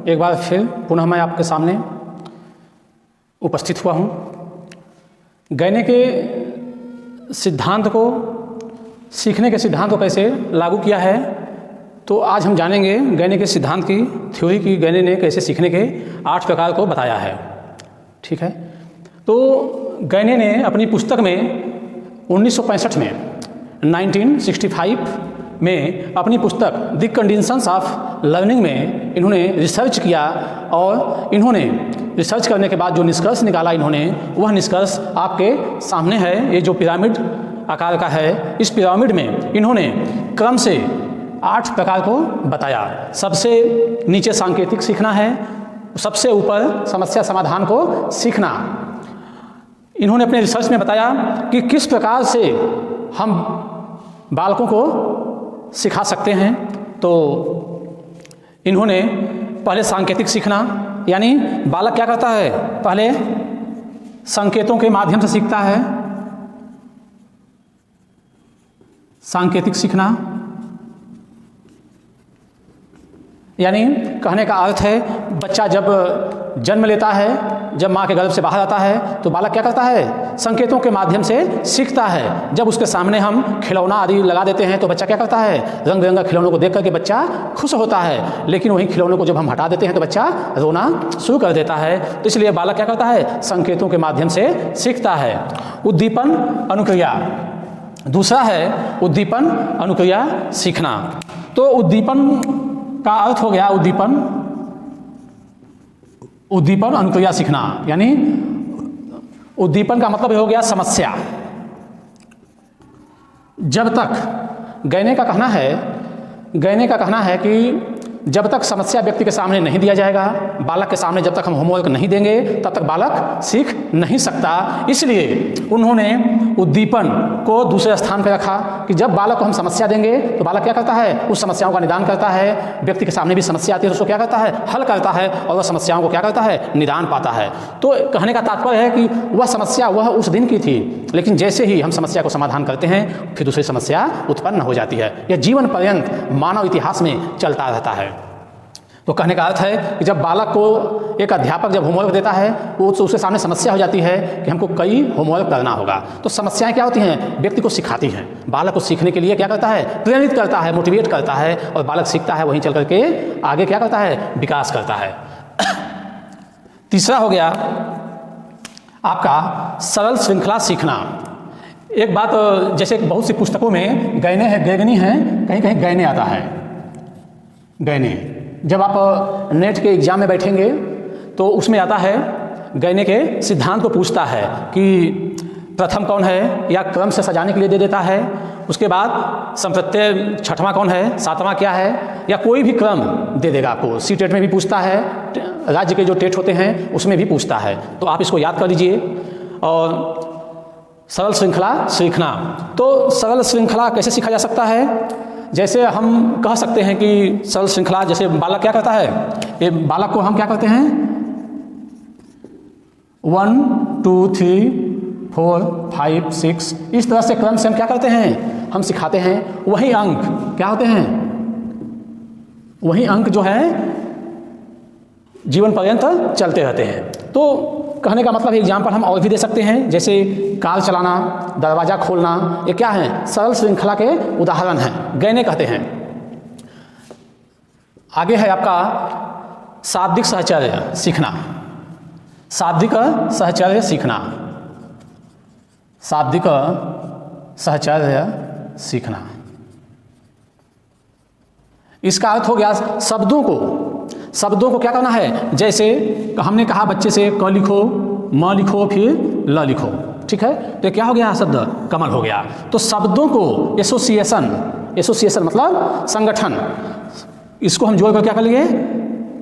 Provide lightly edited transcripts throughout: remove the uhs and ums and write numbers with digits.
एक बार फिर पुनः मैं आपके सामने उपस्थित हुआ हूँ। गैने के सिद्धांत को, सीखने के सिद्धांत को कैसे लागू किया है, तो आज हम जानेंगे गैने के सिद्धांत की थ्योरी की गैने ने कैसे सीखने के 8 प्रकार को बताया है। ठीक है, तो गैने ने अपनी पुस्तक में 1965 में 1965 में अपनी पुस्तक द कंडीशंस ऑफ लर्निंग में इन्होंने रिसर्च किया और इन्होंने रिसर्च करने के बाद जो निष्कर्ष निकाला इन्होंने, वह निष्कर्ष आपके सामने है। ये जो पिरामिड आकार का है, इस पिरामिड में इन्होंने क्रम से 8 प्रकार को बताया। सबसे नीचे सांकेतिक सीखना है, सबसे ऊपर समस्या समाधान को सीखना। इन्होंने अपने रिसर्च में बताया कि किस प्रकार से हम बालकों को सिखा सकते हैं। तो इन्होंने पहले सांकेतिक सीखना, यानी बालक क्या करता है, पहले संकेतों के माध्यम से सीखता है। सांकेतिक सीखना यानी कहने का अर्थ है, बच्चा जब जन्म लेता है, जब माँ के गर्भ से बाहर आता है, तो बालक क्या करता है, संकेतों के माध्यम से सीखता है। जब उसके सामने हम खिलौना आदि लगा देते हैं तो बच्चा क्या करता है, रंग बिरंगा खिलौनों को देख करके बच्चा खुश होता है। लेकिन वही खिलौनों को जब हम हटा देते हैं तो बच्चा रोना शुरू कर देता है। तो इसलिए बालक क्या करता है, संकेतों के माध्यम से सीखता है। उद्दीपन अनुक्रिया, दूसरा है उद्दीपन अनुक्रिया सीखना। तो उद्दीपन का अर्थ हो गया उद्दीपन अनुक्रिया सीखना, यानी उद्दीपन का मतलब हो गया समस्या। जब तक गैने का कहना है कि जब तक समस्या व्यक्ति के सामने नहीं दिया जाएगा, बालक के सामने जब तक हम होमवर्क नहीं देंगे, तब तक बालक सीख नहीं सकता। इसलिए उन्होंने उद्दीपन को दूसरे स्थान पर रखा कि जब बालक को हम समस्या देंगे तो बालक क्या करता है, उस समस्याओं का निदान करता है। व्यक्ति के सामने भी समस्या आती है तो उसको क्या करता है, हल करता है, और वह समस्याओं को क्या करता है, निदान पाता है। तो कहने का तात्पर्य है कि वह समस्या वह उस दिन की थी, लेकिन जैसे ही हम समस्या को समाधान करते हैं फिर दूसरी समस्या उत्पन्न हो जाती है। यह जीवन पर्यंत मानव इतिहास में चलता रहता है। तो कहने का अर्थ है कि जब बालक को एक अध्यापक जब होमवर्क देता है, वो तो उसके सामने समस्या हो जाती है कि हमको कई होमवर्क करना होगा। तो समस्याएं क्या होती हैं, व्यक्ति को सिखाती हैं, बालक को सीखने के लिए क्या करता है, प्रेरित करता है, मोटिवेट करता है, और बालक सीखता है, वहीं चल करके आगे क्या करता है, विकास करता है। तीसरा हो गया आपका सरल श्रृंखला सीखना। एक बात, जैसे बहुत सी पुस्तकों में गैने है, गैगनी है, कहीं कहीं गैने आता है, गैने। जब आप नेट के एग्जाम में बैठेंगे तो उसमें आता है, गैने के सिद्धांत को पूछता है कि प्रथम कौन है, या क्रम से सजाने के लिए दे देता है। उसके बाद संप्रत्यय छठवां कौन है, सातवां क्या है, या कोई भी क्रम दे देगा आपको। सी टेट में भी पूछता है, राज्य के जो टेट होते हैं उसमें भी पूछता है। तो आप इसको याद कर लीजिए। और सरल श्रृंखला सीखना, तो सरल श्रृंखला कैसे सीखा जा सकता है, जैसे हम कह सकते हैं कि सरल श्रृंखला, जैसे बालक क्या करता है, ये बालक को हम क्या करते हैं, 1 2 3 4 5 6 इस तरह से क्रम से हम क्या करते हैं, हम सिखाते हैं। वही अंक क्या होते हैं, वही अंक जो है जीवन पर्यंत चलते रहते हैं। तो कहने का मतलब एग्जाम्पल हम और भी दे सकते हैं, जैसे कार चलाना, दरवाज़ा खोलना, ये क्या है, सरल श्रृंखला के उदाहरण हैं, गैने कहते हैं। आगे है आपका शाब्दिक साहचर्य सीखना। शाब्दिक साहचर्य सीखना, शाब्दिक साहचर्य सीखना, इसका अर्थ हो गया शब्दों को क्या करना है। जैसे हमने कहा बच्चे से क लिखो, म लिखो, फिर ल लिखो, ठीक है, तो क्या हो गया, शब्द कमल हो गया। तो शब्दों को एसोसिएशन मतलब संगठन, इसको हम जोड़ कर क्या कर लिए,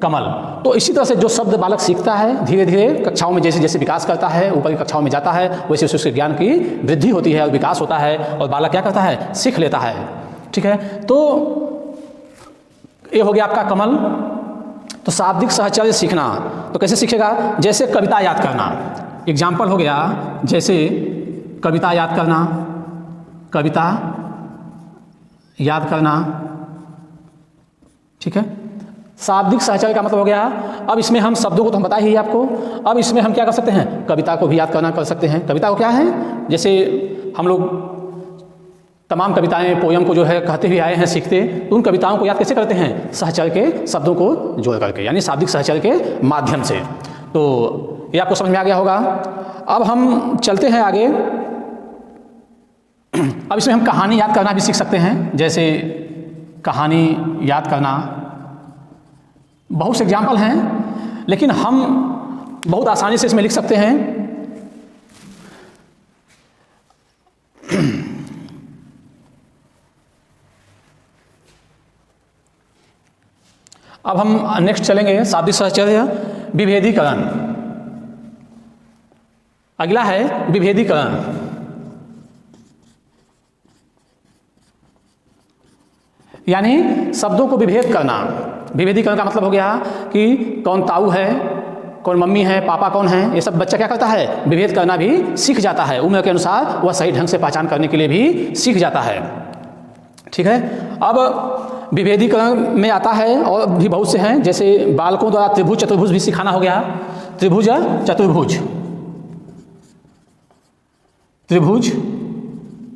कमल। तो इसी तरह से जो शब्द बालक सीखता है, धीरे धीरे कक्षाओं में जैसे जैसे विकास करता है, ऊपर की कक्षाओं में जाता है, वैसे वैसे उसके ज्ञान की वृद्धि होती है और विकास होता है, और बालक क्या करता है, सीख लेता है। ठीक है, तो ये हो गया आपका कमल। तो शाब्दिक साहचर्य सीखना, तो कैसे सीखेगा, जैसे कविता याद करना। एग्जाम्पल हो गया, जैसे कविता याद करना, ठीक है। शाब्दिक सहचर्य का मतलब हो गया। अब इसमें हम शब्दों को तो हम बता ही आपको, अब इसमें हम क्या कर सकते हैं, कविता को भी याद करना कर सकते हैं। कविता को क्या है, जैसे हम लोग तमाम कविताएं पोयम को जो है कहते हुए आए हैं सीखते, तो उन कविताओं को याद कैसे करते हैं, सहचर्य के शब्दों को जोड़ करके, यानी शाब्दिक सहचर्य के माध्यम से। तो ये आपको समझ में आ गया होगा। अब हम चलते हैं आगे। अब इसमें हम कहानी याद करना भी सीख सकते हैं। जैसे कहानी याद करना, बहुत से एग्जाम्पल हैं, लेकिन हम बहुत आसानी से इसमें लिख सकते हैं। अब हम नेक्स्ट चलेंगे शाब्दिक सहचर्य विभेदीकरण। अगला है विभेदीकरण। यानी शब्दों को विभेद करना। विभेदीकरण का मतलब हो गया कि कौन ताऊ है, कौन मम्मी है, पापा कौन है, ये सब बच्चा क्या करता है, विभेद करना भी सीख जाता है। उम्र के अनुसार वह सही ढंग से पहचान करने के लिए भी सीख जाता है। ठीक है। अब विभेदीकरण में आता है और भी बहुत से हैं, जैसे बालकों द्वारा त्रिभुज चतुर्भुज भी सिखाना हो गया। त्रिभुज चतुर्भुज, त्रिभुज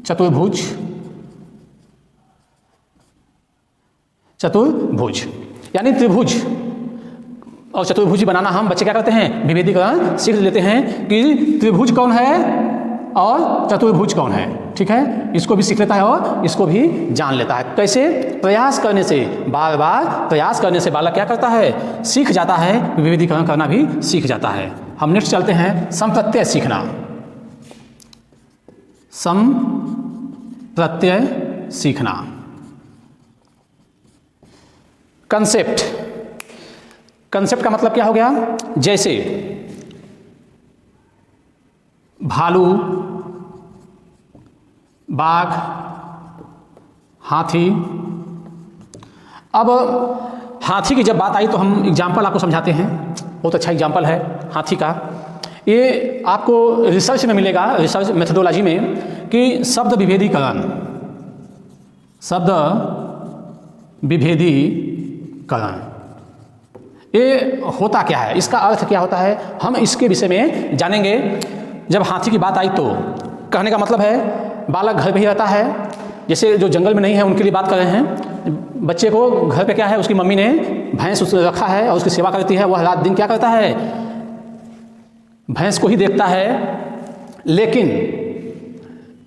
चतुर्भुज चतुर्भुज, यानी त्रिभुज और चतुर्भुज बनाना हम बच्चे क्या करते हैं, विभेदीकरण सीख लेते हैं कि त्रिभुज कौन है और चतुर्भुज कौन है। ठीक है, इसको भी सीख लेता है और इसको भी जान लेता है। कैसे, प्रयास करने से, बार बार प्रयास करने से बालक क्या करता है, सीख जाता है, विभेदीकरण करना भी सीख जाता है। हम नेक्स्ट चलते हैं संप्रत्यय सीखना। संप्रत्यय सीखना, कंसेप्ट। कंसेप्ट का मतलब क्या हो गया, जैसे भालू, बाघ, हाथी। अब हाथी की जब बात आई तो हम एग्जाम्पल आपको समझाते हैं। बहुत अच्छा एग्जाम्पल है हाथी का। ये आपको रिसर्च में मिलेगा, रिसर्च मेथडोलॉजी में, कि शब्द विभेदीकरण, शब्द विभेदीकरण ये होता क्या है, इसका अर्थ क्या होता है, हम इसके विषय में जानेंगे। जब हाथी की बात आई तो कहने का मतलब है बालक घर पे ही रहता है, जैसे जो जंगल में नहीं है उनके लिए बात कर रहे हैं। बच्चे को घर पे क्या है, उसकी मम्मी ने भैंस रखा है और उसकी सेवा करती है। वह रात दिन क्या करता है, भैंस को ही देखता है। लेकिन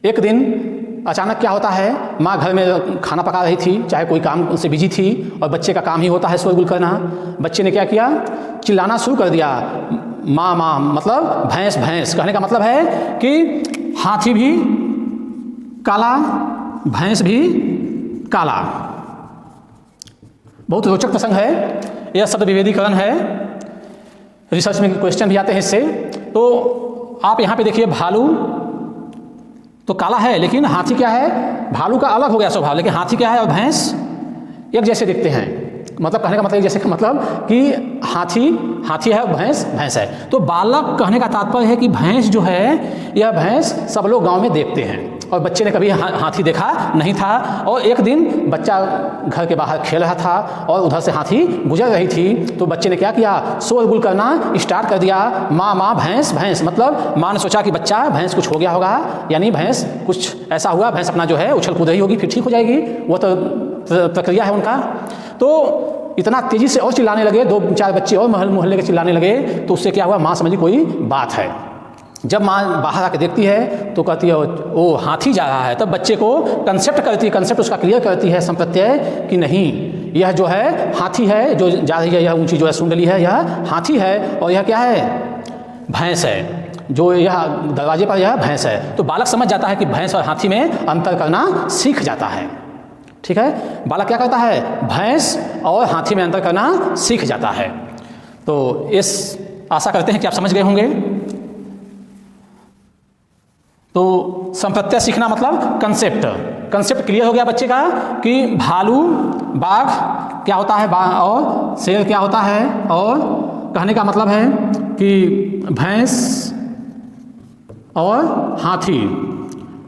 एक दिन अचानक क्या होता है, माँ घर में खाना पका रही थी, चाहे कोई काम से बिजी थी, और बच्चे का काम ही होता है शोरगुल करना। बच्चे ने क्या किया, चिल्लाना शुरू कर दिया, माँ माँ, मतलब भैंस भैंस। कहने का मतलब है कि हाथी भी काला, भैंस भी काला। बहुत रोचक प्रसंग है यह, शब्द विभेदीकरण है। रिसर्च में क्वेश्चन भी आते हैं इससे। तो आप यहाँ पे देखिए, भालू तो काला है, लेकिन हाथी क्या है, भालू का अलग हो गया स्वभाव, लेकिन हाथी क्या है और भैंस एक जैसे दिखते हैं। मतलब कहने का मतलब जैसे मतलब कि हाथी हाथी है और भैंस भैंस है। तो बालक कहने का तात्पर्य है कि भैंस जो है, यह भैंस सब लोग गांव में देखते हैं, और बच्चे ने कभी हाथी देखा नहीं था। और एक दिन बच्चा घर के बाहर खेल रहा था और उधर से हाथी गुजर रही थी, तो बच्चे ने क्या किया, शोरगुल करना स्टार्ट कर दिया, माँ माँ भैंस भैंस। मतलब माँ ने सोचा कि बच्चा भैंस कुछ हो गया होगा, यानी भैंस कुछ ऐसा हुआ, भैंस अपना जो है उछल कूद रही होगी, फिर ठीक हो जाएगी, वो तो प्रक्रिया है उनका। तो इतना तेजी से और चिल्लाने लगे, दो चार बच्चे और मोहल्ले के चिल्लाने लगे। तो उससे क्या हुआ, माँ समझी कोई बात है। जब माँ बाहर आके देखती है तो कहती है ओ हाथी जा रहा है। तब बच्चे को कंसेप्ट करती है, कंसेप्ट उसका क्लियर करती है संप्रत्यय कि नहीं, यह जो है हाथी है, जो जा रही है, यह ऊंची जो है सुंडली है, यह हाथी है, और यह क्या है, भैंस है, जो यह दरवाजे पर यह भैंस है। तो बालक समझ जाता है कि भैंस और हाथी में अंतर करना सीख जाता है। ठीक है, बालक क्या करता है, भैंस और हाथी में अंतर करना सीख जाता है। तो इस आशा करते हैं कि आप समझ गए होंगे। तो संप्रत्यय सीखना मतलब कंसेप्ट, कंसेप्ट क्लियर हो गया बच्चे का कि भालू, बाघ क्या होता है और शेर क्या होता है, और कहने का मतलब है कि भैंस और हाथी,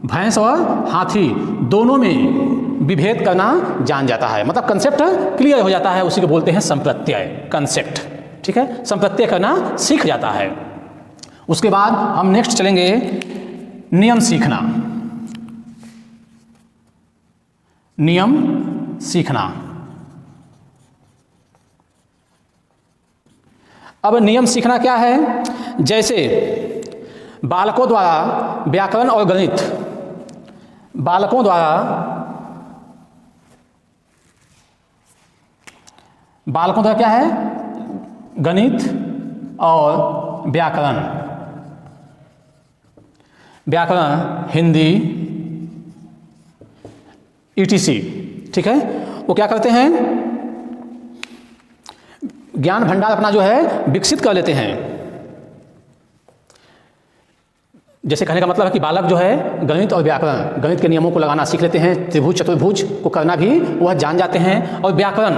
भैंस और हाथी दोनों में विभेद करना जान जाता है, मतलब कंसेप्ट क्लियर हो जाता है, उसी को बोलते हैं संप्रत्यय, कंसेप्ट। ठीक है, संप्रत्यय करना सीख जाता है। उसके बाद हम नेक्स्ट चलेंगे नियम सीखना। नियम सीखना। अब नियम सीखना क्या है? जैसे बालकों द्वारा व्याकरण और गणित, बालकों द्वारा क्या है? गणित और व्याकरण, हिंदी ETC। ठीक है, वो क्या करते हैं? ज्ञान भंडार अपना जो है विकसित कर लेते हैं। जैसे कहने का मतलब है कि बालक जो है गणित और व्याकरण, गणित के नियमों को लगाना सीख लेते हैं, त्रिभुज चतुर्भुज को करना भी वह जान जाते हैं। और व्याकरण,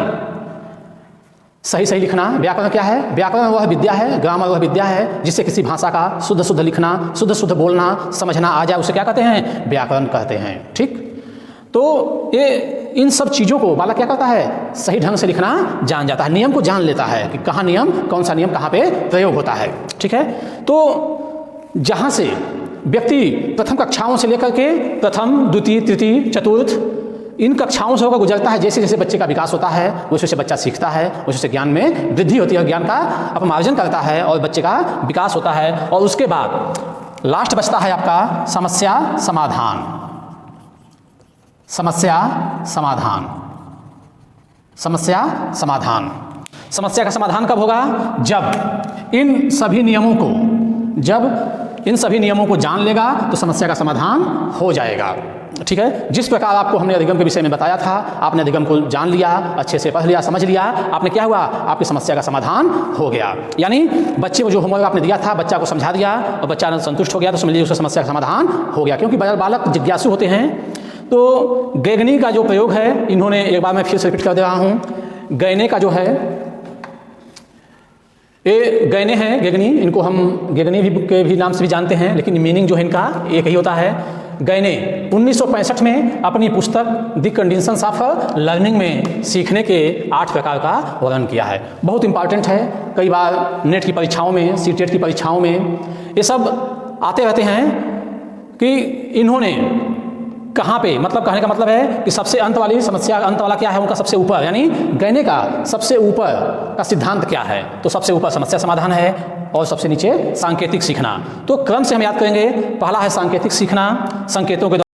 सही लिखना। व्याकरण क्या है? व्याकरण वह विद्या है, ग्रामर वह विद्या है जिससे किसी भाषा का शुद्ध लिखना, शुद्ध बोलना, समझना आ जाए, उसे क्या कहते हैं? व्याकरण कहते हैं। ठीक, तो ये इन सब चीज़ों को बालक क्या करता है? सही ढंग से लिखना जान जाता है, नियम को जान लेता है कि कहाँ नियम, कौन सा नियम कहाँ पे प्रयोग होता है। ठीक है, तो जहाँ से व्यक्ति प्रथम कक्षाओं से लेकर के प्रथम, द्वितीय, तृतीय, चतुर्थ, इन कक्षाओं से होकर गुजरता है, जैसे जैसे बच्चे का विकास होता है वैसे वैसे बच्चा सीखता है, वैसे वैसे ज्ञान में वृद्धि होती है, ज्ञान का अपमार्जन करता है और बच्चे का विकास होता है। और उसके बाद लास्ट बचता है आपका समस्या समाधान। समस्या समाधान। समस्या का समाधान कब होगा? जब इन सभी नियमों को जान लेगा तो समस्या का समाधान हो जाएगा। ठीक है, जिस प्रकार आपको हमने अधिगम के विषय में बताया था, आपने अधिगम को जान लिया, अच्छे से पढ़ लिया, समझ लिया, आपने क्या हुआ? आपकी समस्या का समाधान हो गया। यानी बच्चे को जो होमवर्क आपने दिया था, बच्चा को समझा दिया और बच्चा संतुष्ट हो गया, तो समझ लीजिए उसका समस्या का समाधान हो गया। क्योंकि बालक जिज्ञासु होते हैं। तो गैगनी का जो प्रयोग है, इन्होंने, एक बार मैं फिर से रिपीट कर दे रहा हूँ, गैने का जो है, ये गैने हैं, गैगनी, इनको हम गैगनी के भी नाम से भी जानते हैं, लेकिन मीनिंग जो है इनका एक ही होता है। गैने 1965 में अपनी पुस्तक द कंडीशंस ऑफ लर्निंग में सीखने के 8 प्रकार का वर्णन किया है। बहुत इंपॉर्टेंट है, कई बार नेट की परीक्षाओं में, सीटेट की परीक्षाओं में ये सब आते रहते हैं कि इन्होंने कहाँ पे, मतलब कहने का मतलब है कि सबसे अंत वाली समस्या, अंत वाला क्या है उनका सबसे ऊपर, यानी गैने का सबसे ऊपर का सिद्धांत क्या है? तो सबसे ऊपर समस्या समाधान है और सबसे नीचे सांकेतिक सीखना। तो क्रम से हम याद करेंगे। पहला है सांकेतिक सीखना, संकेतों के